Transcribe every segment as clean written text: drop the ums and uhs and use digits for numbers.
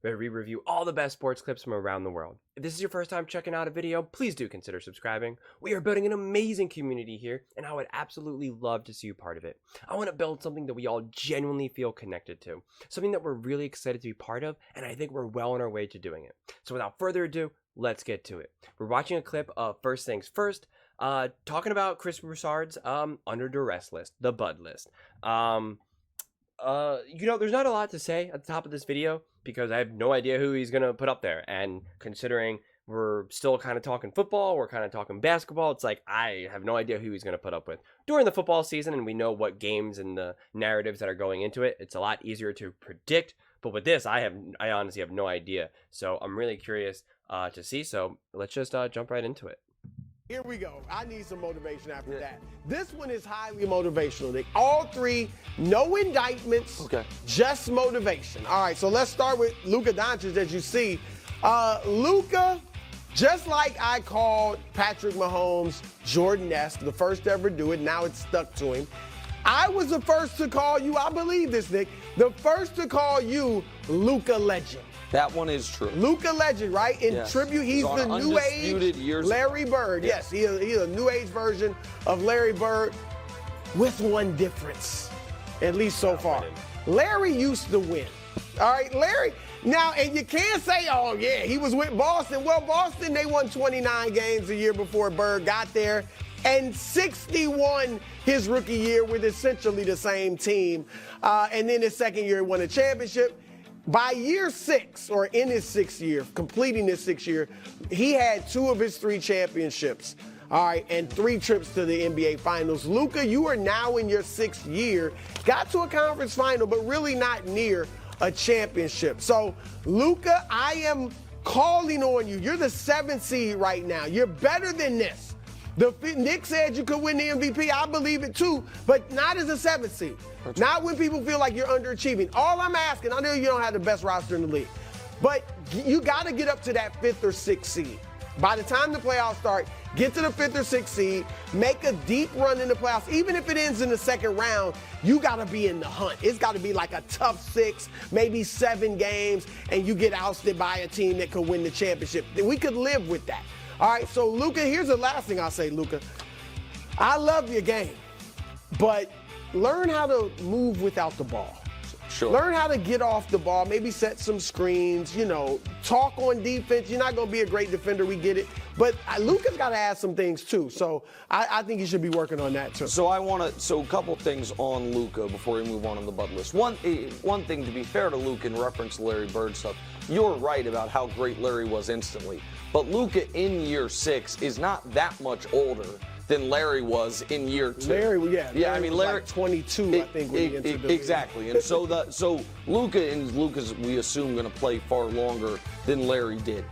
where we review all the best sports clips from around the world. If this is your first time checking out a video, please do consider subscribing. We are building an amazing community here, and I would absolutely love to see you part of it. I want to build something that we all genuinely feel connected to, something that we're really excited to be part of, and I think we're well on our way to doing it. So without further adu, let's get to it. We're watching a clip of First Things First, talking about Chris Broussard's under duress list, the Bud list. There's not a lot to say at the top of this video because I have no idea who he's going to put up there. And considering we're still kind of talking football, we're kind of talking basketball, it's like I have no idea who he's going to put up with. During the football season, and we know what games and the narratives that are going into it, it's a lot easier to predict. But with this, I honestly have no idea. So I'm really curious to see. So let's just jump right into it. Here we go. I need some motivation after that. This one is highly motivational, Nick. All three, no indictments, just motivation. All right, so let's start with Luca Doncic, as you see. Luca, just like I called Patrick Mahomes Jordan-esque, the first to ever do it, now it's stuck to him. I was the first to call you, I believe this, Nick, the first to call you Luca Legend. That one is true. Luca Legend, right? In tribute, he's the new age Larry Bird. Yes, he's a new age version of Larry Bird with one difference, at least so far. Larry used to win. All right, Larry. Now, and you can't say, oh, yeah, he was with Boston. Well, Boston, they won 29 games a year before Bird got there, and 61 his rookie year with essentially the same team. And then his second year, he won a championship. By year 6, or in his 6th year, completing his 6th year, he had 2 of his 3 championships, all right, and 3 trips to the NBA Finals. Luca, you are now in your 6th year, got to a conference final, but really not near a championship. So, Luca, I am calling on you. You're the 7th seed right now. You're better than this. Nick said you could win the MVP. I believe it too, but not as a 7th seed. Not when people feel like you're underachieving. All I'm asking, I know you don't have the best roster in the league, but you got to get up to that 5th or 6th seed. By the time the playoffs start, get to the 5th or 6th seed, make a deep run in the playoffs. Even if it ends in the 2nd round, you got to be in the hunt. It's got to be like a tough 6, maybe 7 games, and you get ousted by a team that could win the championship. We could live with that. All right, so, Luca, here's the last thing I'll say, Luca. I love your game, but learn how to move without the ball. Sure. Learn how to get off the ball, maybe set some screens, talk on defense. You're not going to be a great defender, we get it. But Luca's got to add some things, too. So I think he should be working on that, too. So a couple things on Luca before we move on the Bud list. One thing, to be fair to Luca in reference to Larry Bird stuff, you're right about how great Larry was instantly. But Luca in year 6 is not that much older than Larry was in year 2. Larry was like 22, I think, when he entered the league. Exactly. And so Luca's, we assume, going to play far longer than Larry did.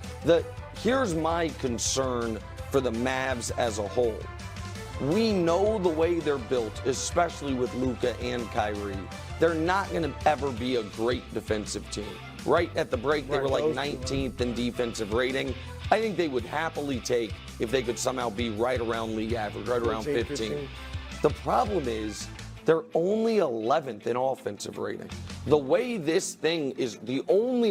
Here's my concern for the Mavs as a whole. We know the way they're built, especially with Luca and Kyrie. They're not going to ever be a great defensive team. Right at the break, they were like 19th in defensive rating. I think they would happily take if they could somehow be right around league average, right around 15. The problem is they're only 11th in offensive rating. The only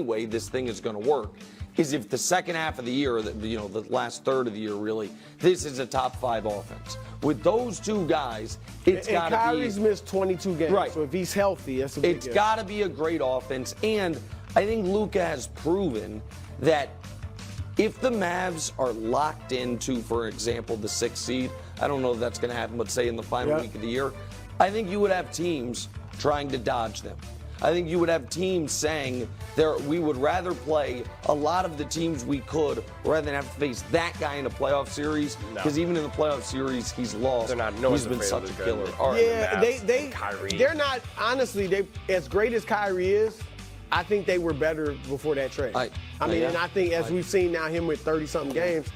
way this thing is going to work is if the second half of the year, the last third of the year, really, this is a top 5 offense. With those 2 guys, it's got to be. Kyrie's missed 22 games, right? So if he's healthy, that's a big It's got to be a great offense, and I think Luca has proven that if the Mavs are locked into, for example, the 6th seed, I don't know if that's going to happen, but say in the final week of the year, I think you would have teams trying to dodge them. I think you would have teams saying we would rather play a lot of the teams we could rather than have to face that guy in a playoff series. Because even in the playoff series, he's lost. He's been such a killer. They're not, honestly, as great as Kyrie is, I think they were better before that trade. And I think as we've seen now him with 30-something games,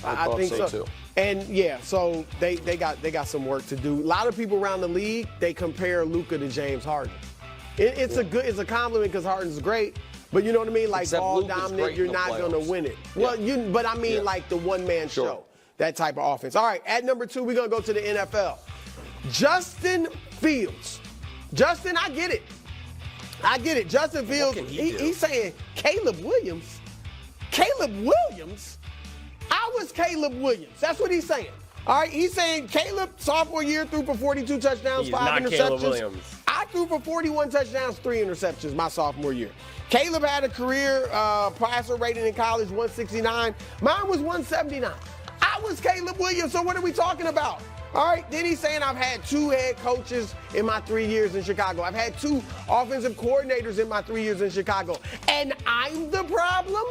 I think so too. And so they got some work to do. A lot of people around the league, they compare Luca to James Harden. It's a compliment because Harden's great, but you know what I mean? Like ball dominant, you're not going to win it. Well, but I mean like the one-man show, that type of offense. All right, at number 2, we're going to go to the NFL. Justin Fields. Justin, I get it. I get it. Justin Fields, he's saying Caleb Williams. Caleb Williams? I was Caleb Williams. That's what he's saying. All right, he's saying Caleb, sophomore year, threw for 42 touchdowns, 5 interceptions. Caleb Williams. I threw for 41 touchdowns, 3 interceptions my sophomore year. Caleb had a career passer rating in college 169. Mine was 179. I was Caleb Williams, so what are we talking about? All right, then he's saying I've had 2 head coaches in my 3 years in Chicago. I've had 2 offensive coordinators in my 3 years in Chicago. And I'm the problem?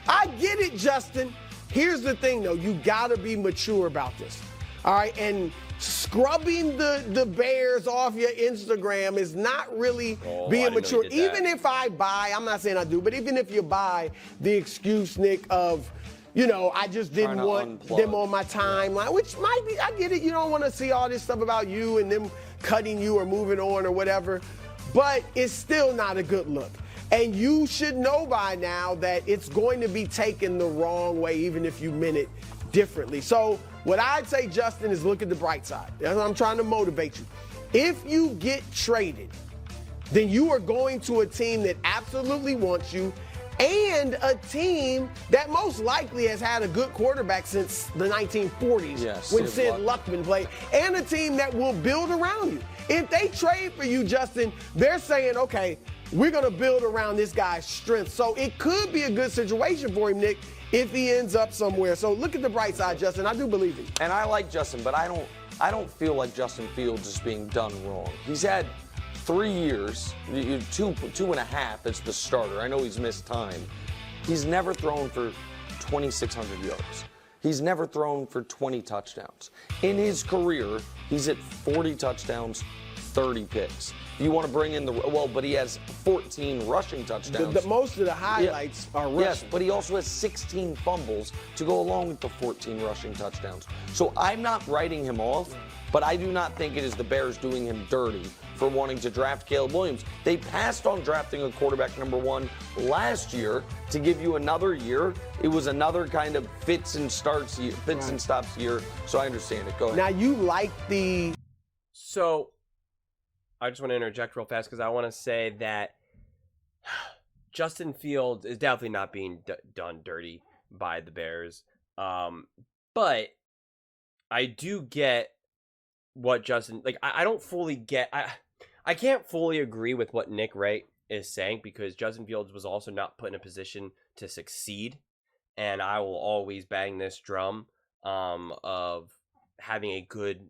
I get it, Justin. Here's the thing, though. You got to be mature about this. All right, and scrubbing the Bears off your Instagram is not really being mature. Even if I buy, I'm not saying I do, but even if you buy the excuse, Nick, of, I just didn't want them on my timeline, which might be, I get it. You don't want to see all this stuff about you and them cutting you or moving on or whatever, but it's still not a good look. And you should know by now that it's going to be taken the wrong way, even if you meant it differently. So what I'd say, Justin, is look at the bright side. That's what I'm trying to motivate you. If you get traded, then you are going to a team that absolutely wants you, and a team that most likely has had a good quarterback since the 1940s when Sid Luckman played, and a team that will build around you. If they trade for you, Justin, they're saying, okay, we're going to build around this guy's strength. So it could be a good situation for him, Nick, if he ends up somewhere. So look at the bright side, Justin. I do believe him. And I like Justin, but I don't feel like Justin Fields is being done wrong. He's had 3 years, 2.5 as the starter. I know he's missed time. He's never thrown for 2,600 yards. He's never thrown for 20 touchdowns. In his career, he's at 40 touchdowns, 30 picks. You want to bring in but he has 14 rushing touchdowns. Most of the highlights are rushing. Yes, but he also has 16 fumbles to go along with the 14 rushing touchdowns. So I'm not writing him off, but I do not think it is the Bears doing him dirty for wanting to draft Caleb Williams. They passed on drafting a quarterback number 1 last year to give you another year. It was another kind of fits and stops year. So I understand it. Go ahead. Now you like the... So I just want to interject real fast because I want to say that Justin Fields is definitely not being done dirty by the Bears. But I do get what Justin, I don't fully get, I can't fully agree with what Nick Wright is saying because Justin Fields was also not put in a position to succeed. And I will always bang this drum of having a good,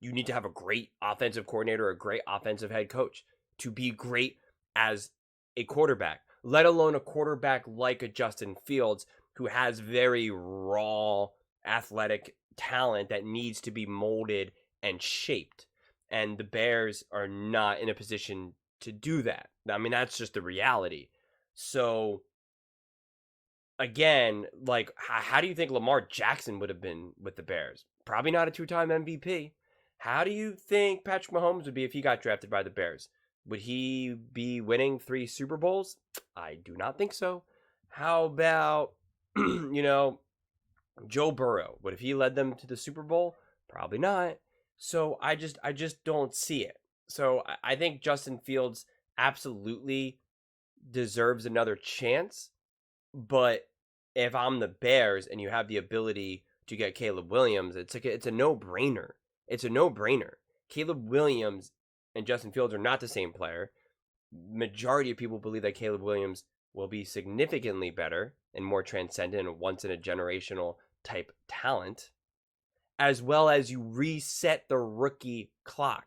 you need to have a great offensive coordinator, a great offensive head coach to be great as a quarterback, let alone a quarterback like a Justin Fields who has very raw athletic talent that needs to be molded and shaped. And the Bears are not in a position to do that. I mean, that's just the reality. So again, how do you think Lamar Jackson would have been with the Bears? Probably not a 2-time MVP. How do you think Patrick Mahomes would be if he got drafted by the Bears? Would he be winning 3 Super Bowls? I do not think so. How about, Joe Burrow? What if he led them to the Super Bowl? Probably not. So I just don't see it. So I think Justin Fields absolutely deserves another chance. But if I'm the Bears and you have the ability to get Caleb Williams, it's a no-brainer. It's a no-brainer. Caleb Williams and Justin Fields are not the same player. Majority of people believe that Caleb Williams will be significantly better and more transcendent and once-in-a-generational type talent, as well as you reset the rookie clock,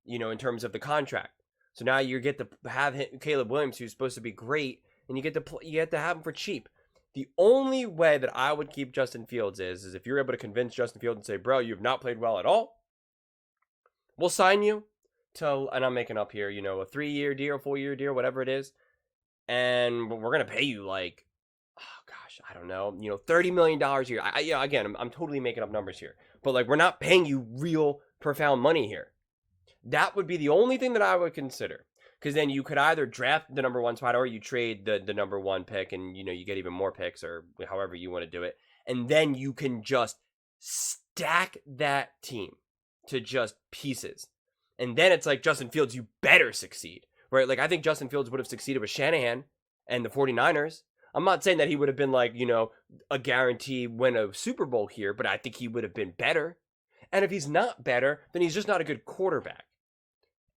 in terms of the contract. So now you get to have Caleb Williams, who's supposed to be great, and you get to have him for cheap. The only way that I would keep Justin Fields is if you're able to convince Justin Fields and say, bro, you've not played well at all. We'll sign you to, and I'm making up here, a 3-year deal, 4-year deal, whatever it is. And we're going to pay you I don't know, $30 million a year. Again, I'm totally making up numbers here. But we're not paying you real profound money here. That would be the only thing that I would consider. Because then you could either draft the number 1 spot or you trade the number 1 pick and, you get even more picks or however you want to do it. And then you can just stack that team to just pieces. And then it's like, Justin Fields, you better succeed. right? Like, I think Justin Fields would have succeeded with Shanahan and the 49ers. I'm not saying that he would have been like, a guarantee win a Super Bowl here, but I think he would have been better. And if he's not better, then he's just not a good quarterback.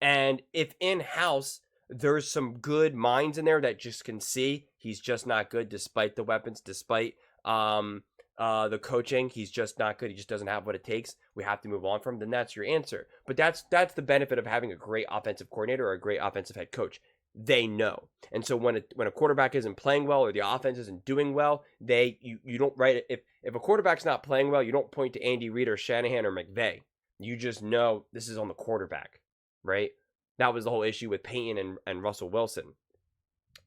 And if in-house there's some good minds in there that just can see he's just not good despite the weapons, despite the coaching, he's just not good. He just doesn't have what it takes. We have to move on from him. Then that's your answer. But that's the benefit of having a great offensive coordinator or a great offensive head coach. They know. And so when a quarterback isn't playing well or the offense isn't doing well, you don't write it. If a quarterback's not playing well, you don't point to Andy Reid or Shanahan or McVay. You just know this is on the quarterback, right? That was the whole issue with Peyton and Russell Wilson.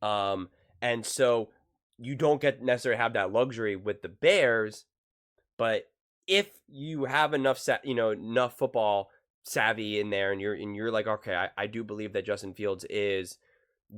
And so you don't get necessarily have that luxury with the Bears, but if you have enough football savvy in there and you're like, okay, I do believe that Justin Fields is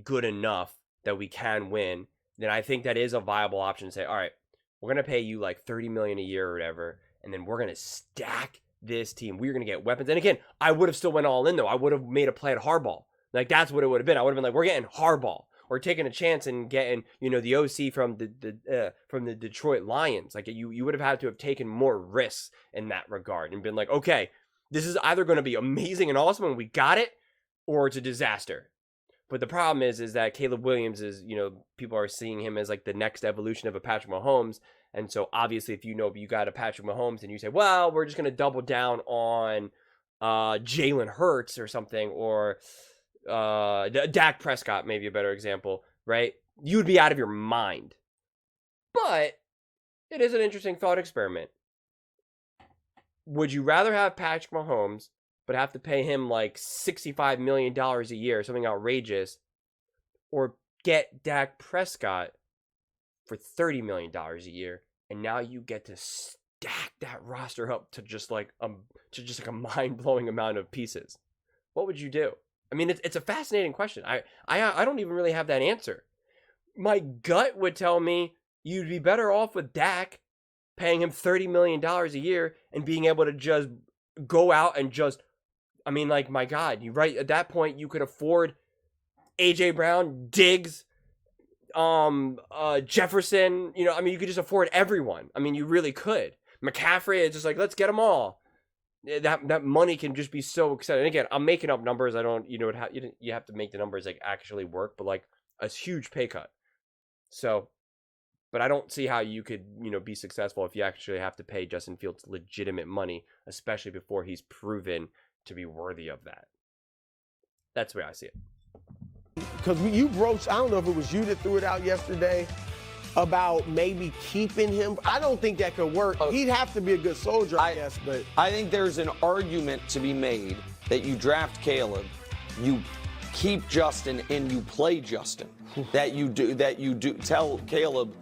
good enough that we can win, then I think that is a viable option to say, all right, we're going to pay you like $30 million a year or whatever, and then we're going to stack this team. We're going to get weapons. And again, I would have still went all in though. I would have made a play at Harbaugh. Like, that's what it would have been. I would have been like, we're getting Harbaugh. Or taking a chance and getting, the OC from the Detroit Lions. Like, you would have had to have taken more risks in that regard and been like, okay, this is either going to be amazing and awesome and we got it, or it's a disaster. But the problem is that Caleb Williams is, people are seeing him as like the next evolution of a Patrick Mahomes. And so obviously if you got a Patrick Mahomes and you say, well, we're just going to double down on Jalen Hurts or something, or Dak Prescott, maybe a better example, right? You would be out of your mind. But it is an interesting thought experiment. Would you rather have Patrick Mahomes, but have to pay him like $65 million a year, something outrageous, or get Dak Prescott for $30 million a year, and now you get to stack that roster up to just like a mind-blowing amount of pieces? What would you do? I mean, it's a fascinating question. I don't even really have that answer. My gut would tell me you'd be better off with Dak, paying him $30 million a year and being able to just go out and my God, at that point you could afford A.J. Brown, Diggs, Jefferson. You could just afford everyone. You really could. McCaffrey, it's just like, let's get them all. That money can just be so exciting. And again, I'm making up numbers. I don't, you have to make the numbers like actually work, but like a huge pay cut. So, but I don't see how you could, be successful if you actually have to pay Justin Fields legitimate money, especially before he's proven to be worthy of that. That's the way I see it. Because you broached, I don't know if it was you that threw it out yesterday, about maybe keeping him. I don't think that could work. He'd have to be a good soldier, I guess. But I think there's an argument to be made that you draft Caleb, you keep Justin, and you play Justin. that you do tell Caleb.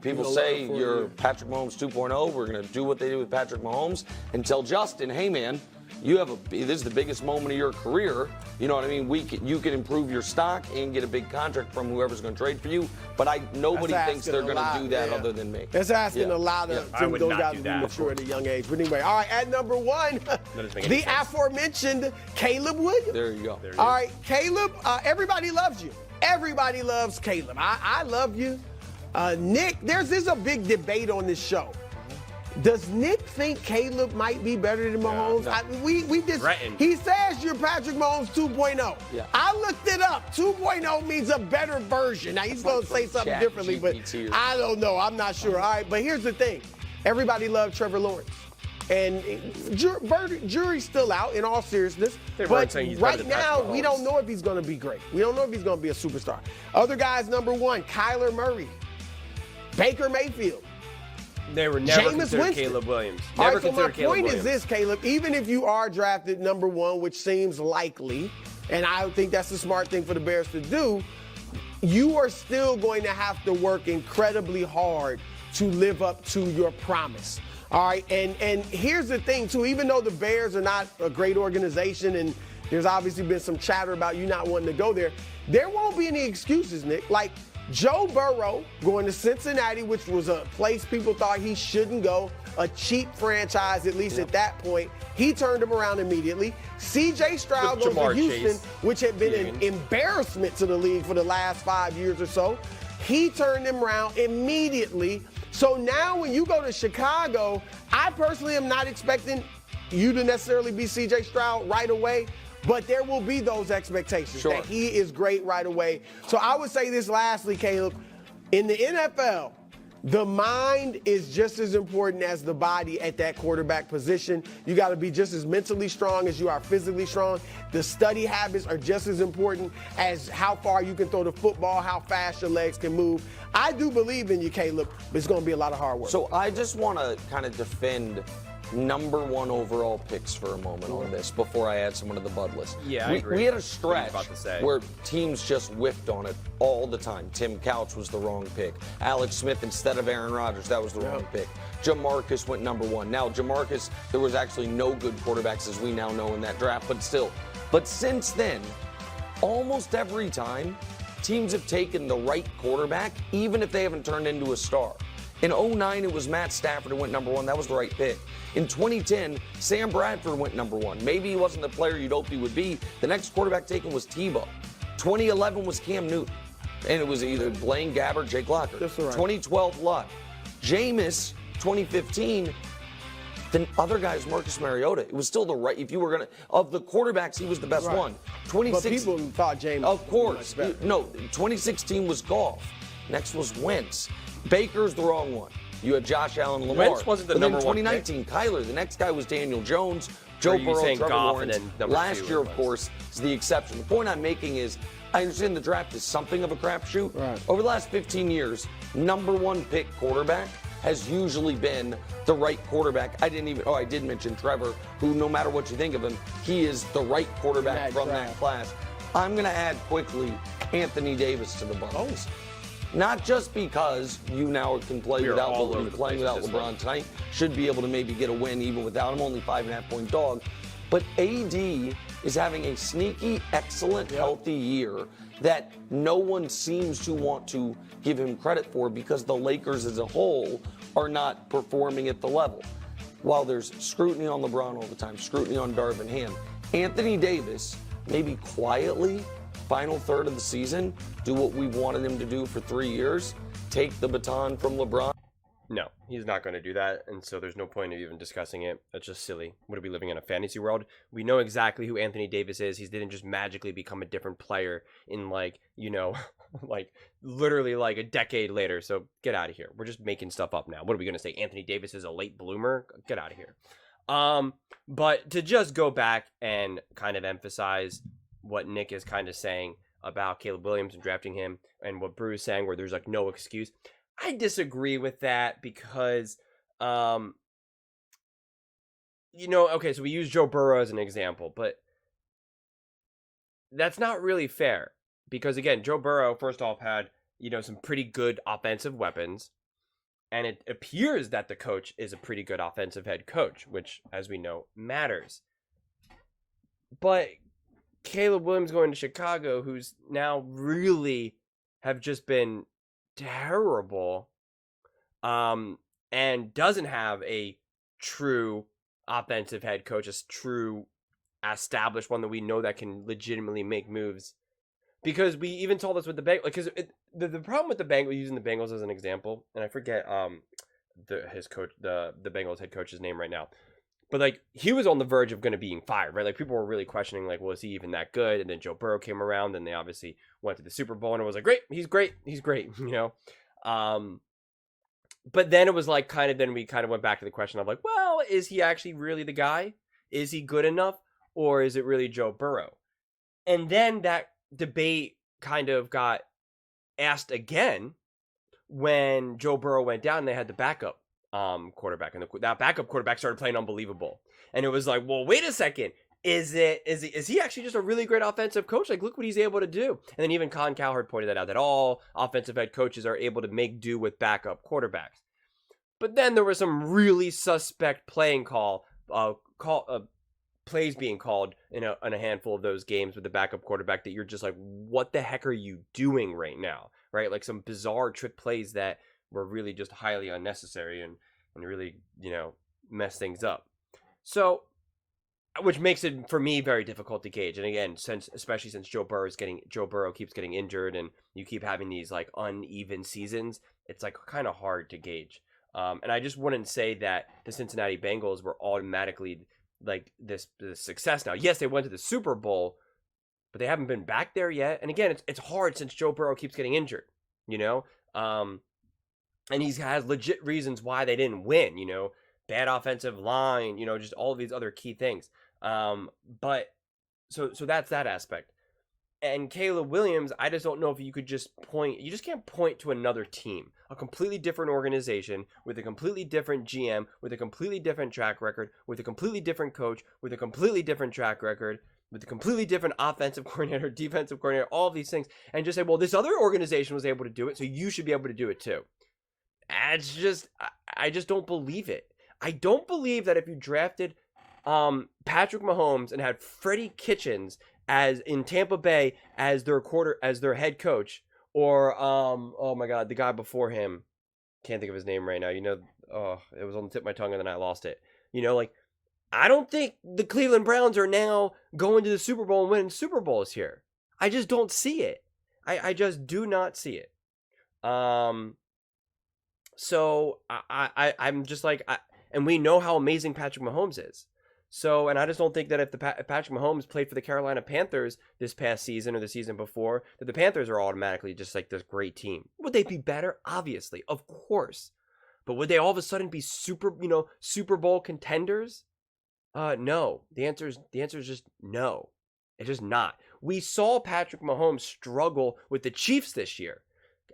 People say you're Patrick Mahomes 2.0. We're going to do what they do with Patrick Mahomes, and tell Justin, hey man, this is the biggest moment of your career. You know what I mean? You can improve your stock and get a big contract from whoever's going to trade for you. But nobody thinks they're going to do that other than me. That's asking a lot of those guys to be mature at a young age. But anyway, all right, at number one, the aforementioned Caleb Williams. There you go. All right, Caleb, everybody loves you. Everybody loves Caleb. I love you. Nick, there's a big debate on this show. Does Nick think Caleb might be better than Mahomes? No. He says you're Patrick Mahomes 2.0. Yeah. I looked it up. 2.0 means a better version. Now, he's going to say something differently, but I don't know. I'm not sure. All right, but here's the thing. Everybody loved Trevor Lawrence. And jury's still out, in all seriousness. But right now, we don't know if he's going to be great. We don't know if he's going to be a superstar. Other guys, number one, Kyler Murray, Baker Mayfield. They were never Jameis considered Winston. Caleb Williams. All Never right, so considered my Caleb point Williams. is this, Caleb, even if you are drafted number one, which seems likely, and I think that's the smart thing for the Bears to do, you are still going to have to work incredibly hard to live up to your promise. All right, and here's the thing, too. Even though the Bears are not a great organization, and there's obviously been some chatter about you not wanting to go there won't be any excuses, Nick. Like, Joe Burrow going to Cincinnati, which was a place people thought he shouldn't go. a cheap franchise, at least at that point. He turned them around immediately. C.J. Stroud goes to Houston, which had been an embarrassment to the league for the last 5 years or so. He turned them around immediately. So now when you go to Chicago, I personally am not expecting you to necessarily be C.J. Stroud right away, but there will be those expectations that he is great right away. So I would say this lastly, Caleb. In the NFL, the mind is just as important as the body at that quarterback position. You got to be just as mentally strong as you are physically strong. The study habits are just as important as how far you can throw the football, how fast your legs can move. I do believe in you, Caleb, but it's going to be a lot of hard work. So I just want to kind of defend number 1 overall picks for a moment on this before I add someone to the Bud list. Yeah, I agree. We had a stretch where teams just whiffed on it all the time. Tim Couch was the wrong pick. Alex Smith instead of Aaron Rodgers, that was the wrong pick. Jamarcus went number 1. Now, Jamarcus, there was actually no good quarterbacks as we now know in that draft, but still. But since then, almost every time, teams have taken the right quarterback, even if they haven't turned into a star. In 2009, it was Matt Stafford who went number 1. That was the right pick. In 2010, Sam Bradford went number 1. Maybe he wasn't the player you'd hoped he would be. The next quarterback taken was Tebow. 2011 was Cam Newton. And it was either Blaine Gabbert, Jake Locker. That's right. 2012, Luck. Jameis, 2015, the other guy is Marcus Mariota. It was still the right, if you were going to, of the quarterbacks, he was the best one. But people thought Jameis. Of course. No, 2016 was Goff. Next was Wentz. Baker's the wrong one. You had Josh Allen, Lamar. Wentz wasn't the number 1 2019, Kyler. The next guy was Daniel Jones, Joe Burrow, Trevor Lawrence. Last year, of course, is the exception. The point I'm making is I understand the draft is something of a crapshoot. Right. Over the last 15 years, number 1 pick quarterback has usually been the right quarterback. I did mention Trevor, who no matter what you think of him, he is the right quarterback from that class. I'm going to add quickly Anthony Davis to the bundles. Not just because you now can play without LeBron tonight, should be able to maybe get a win even without him, only 5.5-point dog. But AD is having a sneaky, excellent, healthy year that no one seems to want to give him credit for because the Lakers as a whole are not performing at the level. While there's scrutiny on LeBron all the time, scrutiny on Darvin Ham, Anthony Davis, maybe quietly, final third of the season, do what we wanted him to do for 3 years, take the baton from LeBron. No, he's not going to do that, and so there's no point of even discussing it. That's just silly. What are we living in a fantasy world? We know exactly who Anthony Davis is. He didn't just magically become a different player in literally like a decade later. So get out of here. We're just making stuff up now. What are we going to say? Anthony Davis is a late bloomer? Get out of here. But to just go back and kind of emphasize what Nick is kind of saying about Caleb Williams and drafting him, and what Brew is saying where there's like no excuse. I disagree with that because, okay, so we use Joe Burrow as an example, but that's not really fair because, again, Joe Burrow, first off, had, some pretty good offensive weapons, and it appears that the coach is a pretty good offensive head coach, which, as we know, matters. But Caleb Williams going to Chicago, who's now really have just been terrible, and doesn't have a true offensive head coach, a true established one that we know that can legitimately make moves. Because we even told us with the Bengals, because the problem with the Bengals, using the Bengals as an example, and I forget his coach, the Bengals head coach's name right now, but he was on the verge of going to being fired, right? People were really questioning, well, is he even that good? And then Joe Burrow came around, and they obviously went to the Super Bowl, and it was great, he's great, But then it was then we kind of went back to the question of well, is he actually really the guy? Is he good enough? Or is it really Joe Burrow? And then that debate kind of got asked again when Joe Burrow went down and they had the backup quarterback, and that backup quarterback started playing unbelievable. And it was well, wait a second. Is he actually just a really great offensive coach? Look what he's able to do. And then even Colin Cowherd pointed that out, that all offensive head coaches are able to make do with backup quarterbacks. But then there was some really suspect plays being called in a handful of those games with the backup quarterback that you're just what the heck are you doing right now? Right? Some bizarre trick plays that were really just highly unnecessary. And and really, mess things up. So, which makes it for me very difficult to gauge. And again, especially since Joe Burrow keeps getting injured, and you keep having these like uneven seasons, it's like kind of hard to gauge. And I just wouldn't say that the Cincinnati Bengals were automatically like this success now. Yes, they went to the Super Bowl, but they haven't been back there yet. And again, it's hard since Joe Burrow keeps getting injured, and he has legit reasons why they didn't win, bad offensive line, just all of these other key things. But so that's that aspect. And Caleb Williams, I just don't know if you just can't point to another team, a completely different organization with a completely different GM, with a completely different track record, with a completely different coach, with a completely different track record, with a completely different offensive coordinator, defensive coordinator, all of these things, and just say, well, this other organization was able to do it, so you should be able to do it too. It's just, I just don't believe it. I don't believe that if you drafted Patrick Mahomes and had Freddie Kitchens as in Tampa Bay as their head coach, or oh my God, the guy before him, can't think of his name right now. It was on the tip of my tongue and then I lost it. I don't think the Cleveland Browns are now going to the Super Bowl and winning Super Bowls here. I just don't see it. I just do not see it. So I'm just like, and we know how amazing Patrick Mahomes is. So, and I just don't think that if Patrick Mahomes played for the Carolina Panthers this past season or the season before, that the Panthers are automatically just like this great team. Would they be better? Obviously, of course. But would they all of a sudden be Super Bowl contenders? No. The answer is just no. It's just not. We saw Patrick Mahomes struggle with the Chiefs this year.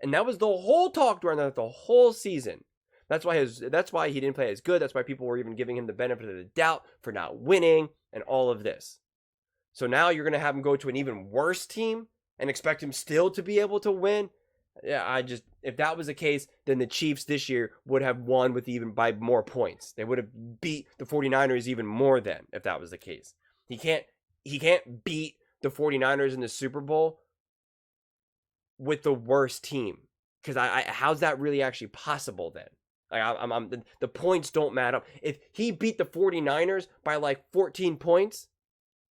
And that was the whole talk during the whole season. That's why he didn't play as good. That's why people were even giving him the benefit of the doubt for not winning and all of this. So now you're going to have him go to an even worse team and expect him still to be able to win? Yeah, if that was the case, then the Chiefs this year would have won with even by more points. They would have beat the 49ers even more then, if that was the case. He can't beat the 49ers in the Super Bowl with the worst team. Because how's that really actually possible then? Like the points don't matter. If he beat the 49ers by like 14 points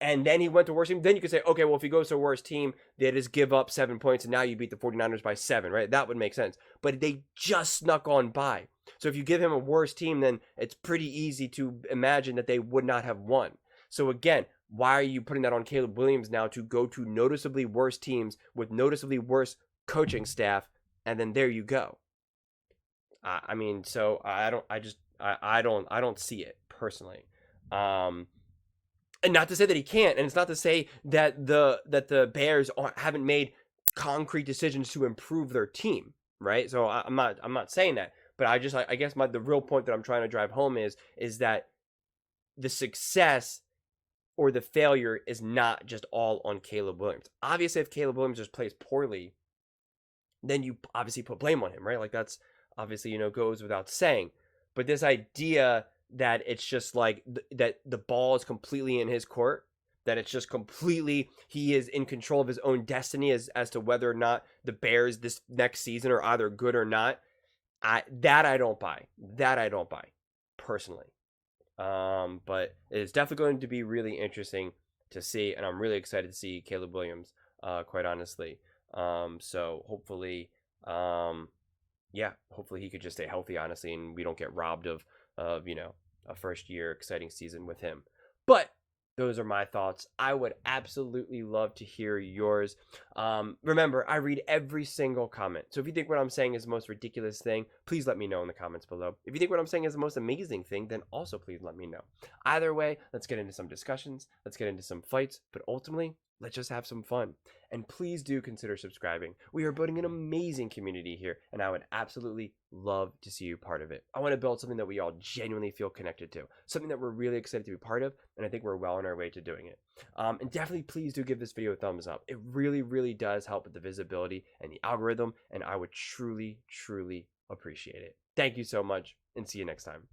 and then he went to worst team, then you could say, okay, well, if he goes to a worst team, they just give up 7 points and now you beat the 49ers by 7, right? That would make sense. But they just snuck on by. So if you give him a worse team, then it's pretty easy to imagine that they would not have won. So again, why are you putting that on Caleb Williams now to go to noticeably worse teams with noticeably worse coaching staff, and then there you go? I don't see it personally. And not to say that he can't, and it's not to say that the Bears haven't made concrete decisions to improve their team, right? So I'm not saying that, but I guess the real point that I'm trying to drive home is that the success or the failure is not just all on Caleb Williams. Obviously, if Caleb Williams just plays poorly, then you obviously put blame on him, right? Like that's obviously, goes without saying. But this idea that it's just like that the ball is completely in his court, that it's just completely, he is in control of his own destiny as to whether or not the Bears this next season are either good or not, I don't buy. That I don't buy, personally. But it's definitely going to be really interesting to see, and I'm really excited to see Caleb Williams, quite honestly. So hopefully, hopefully he could just stay healthy, honestly, and we don't get robbed of a first year exciting season with him. But those are my thoughts. I would absolutely love to hear yours. Remember, I read every single comment. So if you think what I'm saying is the most ridiculous thing, please let me know in the comments below. If you think what I'm saying is the most amazing thing, then also please let me know. Either way, let's get into some discussions. Let's get into some fights. But ultimately, let's just have some fun. And please do consider subscribing. We are building an amazing community here, and I would absolutely love to see you part of it. I want to build something that we all genuinely feel connected to, something that we're really excited to be part of, and I think we're well on our way to doing it. And definitely please do give this video a thumbs up. It really, really does help with the visibility and the algorithm, and I would truly, truly appreciate it. Thank you so much, and see you next time.